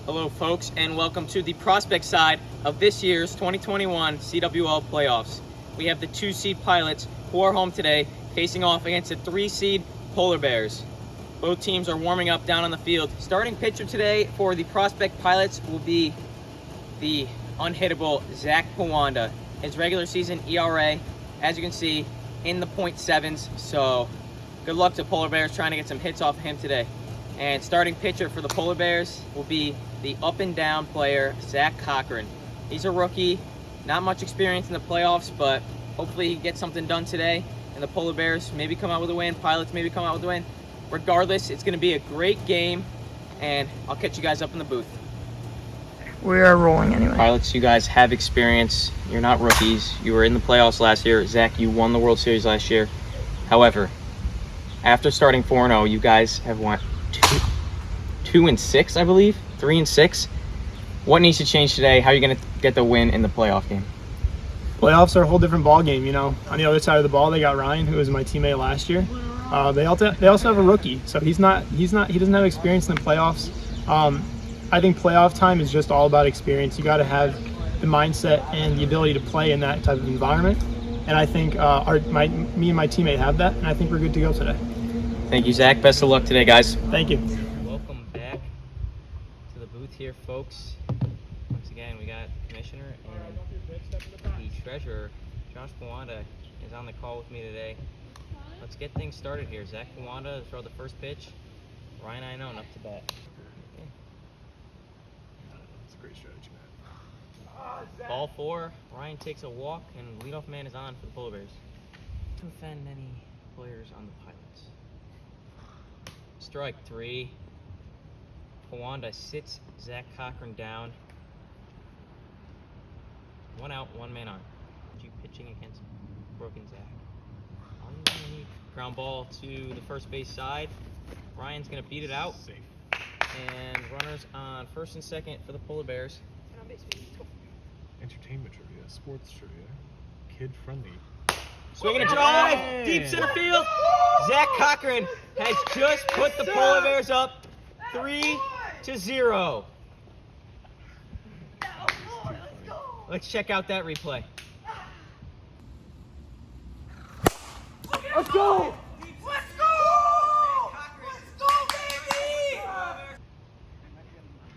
Hello folks, and welcome to the prospect side of this year's 2021 CWL playoffs. We have the 2-seed Pilots who are home today facing off against the 3-seed Polar Bears. Both teams are warming up down on the field. Starting pitcher today for the prospect Pilots will be the unhittable Zach Pawanda. His regular season ERA, as you can see, in the .7s, so good luck to Polar Bears trying to get some hits off of him today. And starting pitcher for the Polar Bears will be the up-and-down player, Zach Cochran. He's a rookie, not much experience in the playoffs, but hopefully he gets something done today, and the Polar Bears maybe come out with a win, Pilots maybe come out with a win. Regardless, it's going to be a great game, and I'll catch you guys up in the booth. We are rolling anyway. Pilots, you guys have experience. You're not rookies. You were in the playoffs last year. Zach, you won the World Series last year. However, after starting 4-0, you guys have won 2-6, I believe, 3-6. What needs to change today? How are you going to get the win in the playoff game? Playoffs are a whole different ball game, you know. On the other side of the ball, they got Ryan, who was my teammate last year. They also have a rookie, so he doesn't have experience in the playoffs. I think playoff time is just all about experience. You got to have the mindset and the ability to play in that type of environment. And I think me and my teammate have that, and I think we're good to go today. Thank you, Zach. Best of luck today, guys. Thank you. Welcome back to the booth here, folks. Once again, we got Commissioner and the Treasurer, Josh Pawanda, is on the call with me today. Let's get things started here. Zach Pawanda to throw the first pitch. Ryan Iannone up to bat. Okay. That's a great strategy, man. Ball 4. Ryan takes a walk, and leadoff man is on for the Polar Bears. To offend any players on the Pilots. Strike 3. Pawanda sits Zach Cochran down. 1 out, 1 man on. You pitching against broken Zach. All you really need. Ground ball to the first base side. Ryan's gonna beat it out. Safe. And runners on first and second for the Polar Bears. Entertainment trivia, sports trivia, kid-friendly. Swinging a drive, deep center field. Zach Cochran has just put the Polar Bears up 3-0. Let's check out that replay. Let's go! Let's go! Let's go, baby!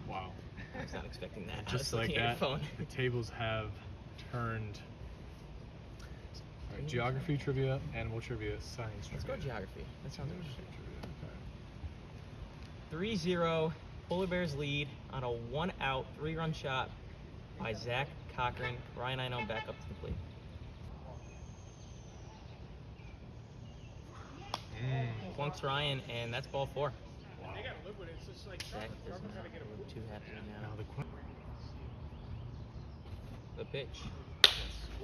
Wow. I was not expecting that. Just like that, the tables have turned. All right, geography trivia, animal trivia, science Let's trivia. go geography. That sounds interesting. Okay. 3-0, Polar Bears lead on a 1-out, 3-run shot by Zach Cochran. Ryan Iannone back up to the plate. Plunks Ryan, and that's ball 4. Wow. Zach does not look too happy now. Now The pitch.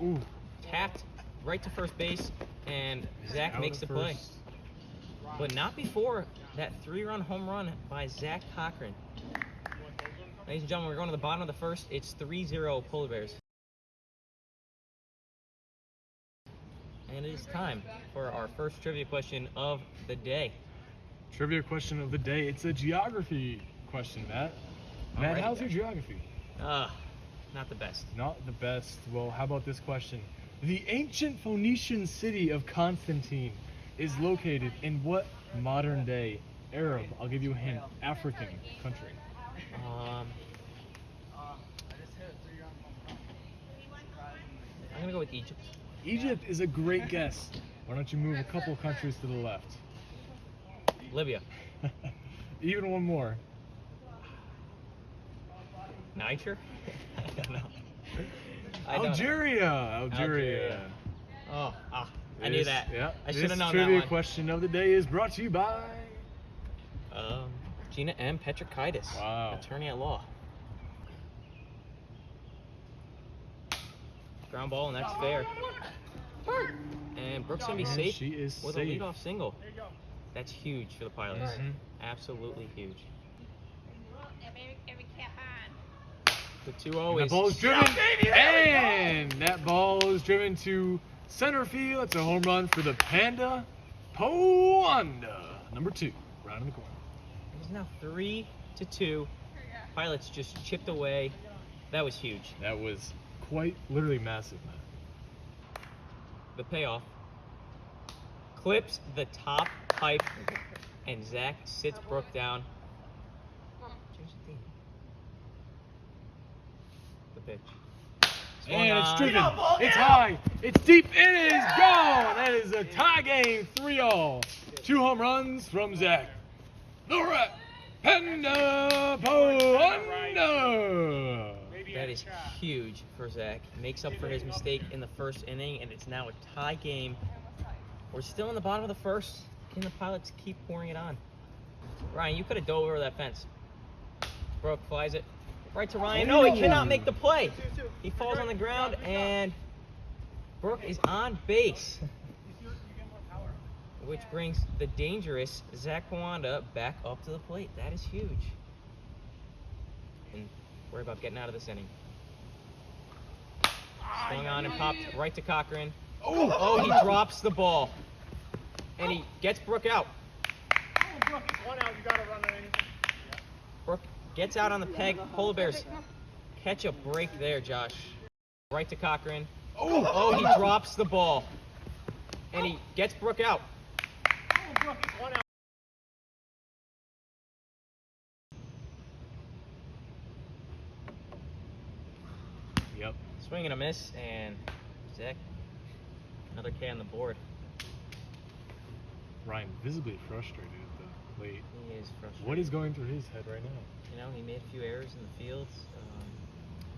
Ooh. Tapped right to first base, and Zach Out makes at the play. first. But not before that 3-run home run by Zach Cochran. Ladies and gentlemen, we're going to the bottom of the first. It's 3-0 Polar Bears. And it is time for our first trivia question of the day. Trivia question of the day. It's a geography question, Matt. Matt, Alrighty how's then. your geography? Not the best. Not the best. Well, how about this question? The ancient Phoenician city of Constantine is located in what modern-day Arab, I'll give you a hint, African country? I'm gonna go with Egypt. Egypt is a great guess. Why don't you move a couple countries to the left? Libya. Even one more. Niger? I don't know. I don't know. Algeria. Oh, I knew that. Yeah. I should have known that This trivia one. question of the day is brought to you by. Gina M. Petrikaitis, Wow. attorney at law. Ground ball, and that's fair. And Brooks gonna be And safe she is with safe. a leadoff single. That's huge for the Pilots. Mhm. Absolutely huge. Every cap on. The 2-0 And is that ball is driven, and that ball is driven to center field. It's a home run for the Panda Pawanda, number 2, right in the corner. It is now 3-2. Pilots just chipped away. That was huge. That was quite literally massive, man. The payoff. Clips the top pipe, and Zach sits Brooke down. The pitch. Swung And it's on. driven. It's high. It's deep. It is gone. That is a tie game, 3-all. 2 home runs from Zach. The Rat Panda Panda. That is huge for Zach. Makes up for his mistake in the first inning, and it's now a tie game. We're still in the bottom of the first. Can the Pilots keep pouring it on? Ryan, you could have dove over that fence. Brooke flies it right to Ryan. No, he cannot make the play. He falls on the ground, and Brooke is on base. Which brings the dangerous Zach Kawanda back up to the plate. That is huge. And worry about getting out of this inning. Swung on and popped right to Cochran. Oh, he drops the ball. And he gets Brooke out. Brooke gets out on the peg. Polar Bears catch a break there, Josh. Right to Cochran. Oh, he drops the ball. And he gets Brooke out. Yep. Swing and a miss, and Zach, another K on the board. Ryan visibly frustrated at the plate. He is frustrated. What is going through his head right now? You know, he made a few errors in the field.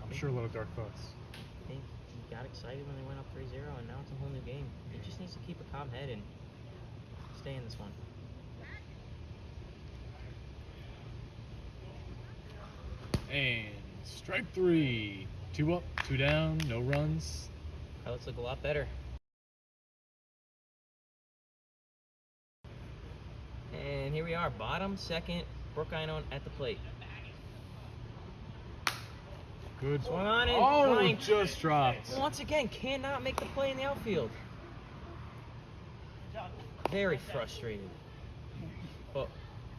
I'm sure a lot of dark thoughts. I think he got excited when they went up 3-0, and now it's a whole new game. He just needs to keep a calm head and stay in this one. And strike 3. 2 up, 2 down, no runs. Pilots look a lot better. And here we are, bottom second, Brooke Einone at the plate. Good. Swung on and Oh, Ryan just dropped. once again cannot make the play in the outfield. Very frustrated. But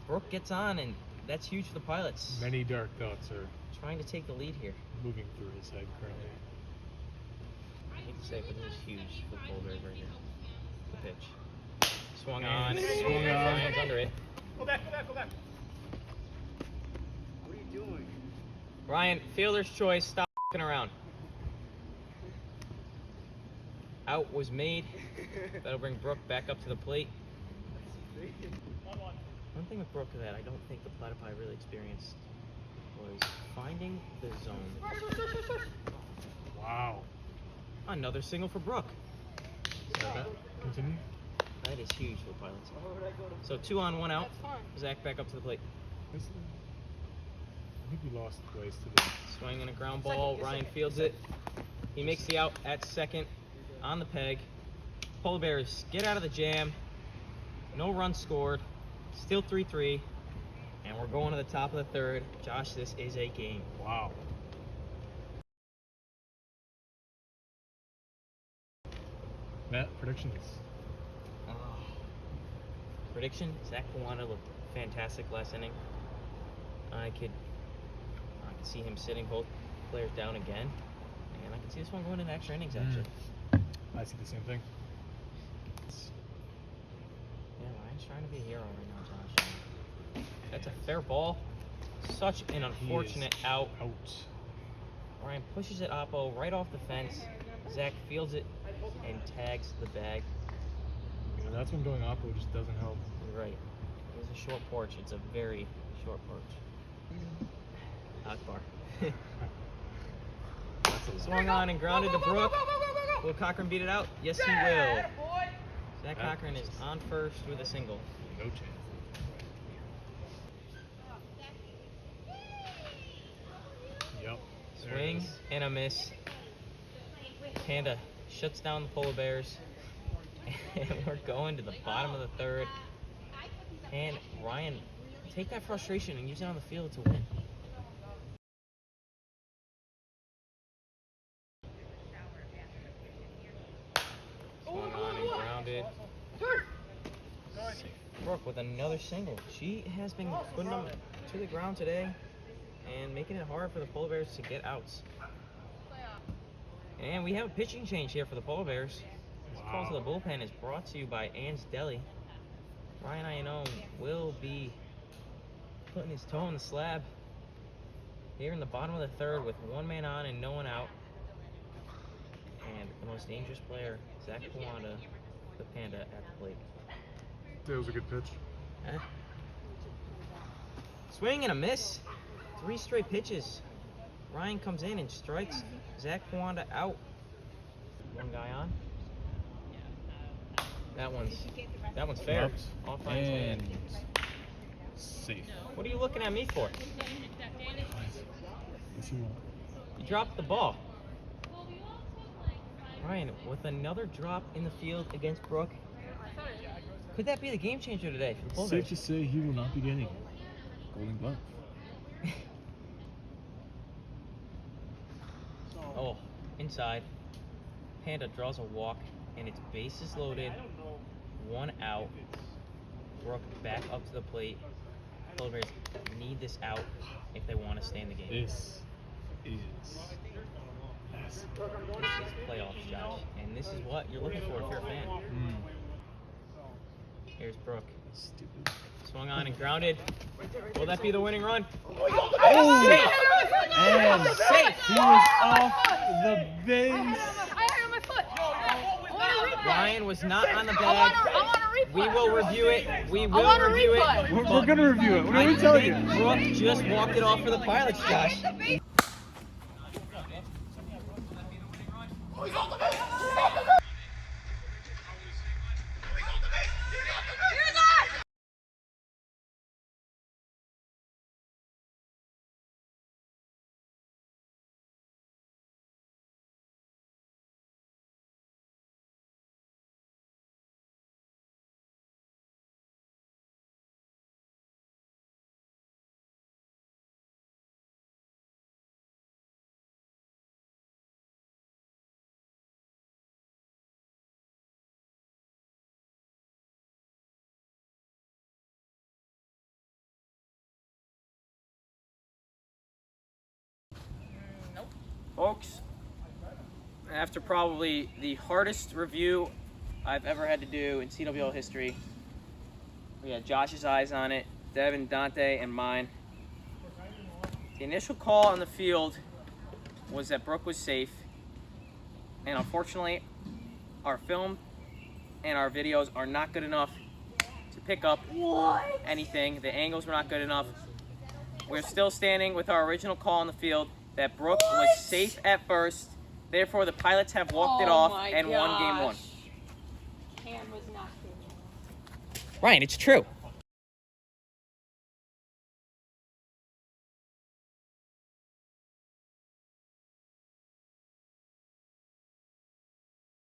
Brooke gets on, and that's huge for the Pilots. Many dark thoughts are Trying to take the lead here. moving through his head currently. I hate to say it, but this is huge for the Polar Bears right here. The pitch. Swung on. Swung on. Ryan's under it. Go back. Ryan, fielder's choice. Stop f***ing around. Out was made. That'll bring Brooke back up to the plate. One thing with Brooke that I don't think the Platypi really experienced was finding the zone. Wow. Another single for Brooke. Continue. That is huge for the Pilots. So 2 on, 1 out. Zach back up to the plate. I think we lost the place to this. Swing and a ground ball. Ryan fields it. He makes the out at second on the peg. Polar Bears get out of the jam. No runs scored. Still 3-3. And we're going to the top of the third. Josh, this is a game. Wow. Matt, predictions? Prediction, Zach Kawanda looked fantastic last inning. I could see him sitting both players down again. And I can see this one going into extra innings, actually. I see the same thing. Yeah, Ryan's trying to be a hero right now, Josh. That's a fair ball. Such an unfortunate out. Ryan pushes it oppo right off the fence. Zach fields it and tags the bag. You know, that's when going oppo just doesn't help. You're right. It was a short porch. It's a very short porch. Akbar. Swung on and grounded to Brooke. Will Cochran beat it out? Yes, he will. Zach Cochran is on first with a single. No chance. Yep. There it Swing is. and a miss. Panda shuts down the Polar Bears. And we're going to the bottom of the third. And Ryan, take that frustration and use it on the field to win. Swung on and grounded. Brooke with another single. She has been putting them to the ground today. and making it hard for the Polar Bears to get outs. And we have a pitching change here for the Polar Bears. This call to the bullpen is brought to you by Ann's Deli. Ryan Iannone will be putting his toe on the slab here in the bottom of the third with one man on and no one out. And the most dangerous player, Zach Kawanda, the Panda, at the plate. That was a good pitch. Swing and a miss. 3 straight pitches. Ryan comes in and strikes Zach Kawanda out. One guy on. That one's fair. Left Off Ryan's and hand. safe. What are you looking at me for? If you want. You dropped the ball. Ryan, with another drop in the field against Brooke, could that be the game changer today for the Polar Safe Bears? to say he will not be getting Golden Glove. Oh, inside. Panda draws a walk, and it's bases loaded. 1 out. Brooke back up to the plate. Polar Bears need this out if they want to stay in the game. This is This is playoffs, Josh, and this is what you're looking for if you're a fan. Here's Brooke. stupid. Swung on and grounded. Will that be the winning run? And Safe. he was off the base. I had my foot. I want a replay. Ryan was not on the bag. I want a replay. We will review it. We will want a review replay. it. We're gonna review it. What did we tell you? Brooke just walked it off for the Pilots, Josh. Folks, after probably the hardest review I've ever had to do in CWL history, we had Josh's eyes on it, Devin, Dante, and mine. The initial call on the field was that Brooke was safe, and unfortunately, our film and our videos are not good enough to pick up anything. The angles were not good enough. We're still standing with our original call on the field that Brooke was safe at first. Therefore, the Pilots have walked it off and won game 1. Cam was not good. Ryan, it's true.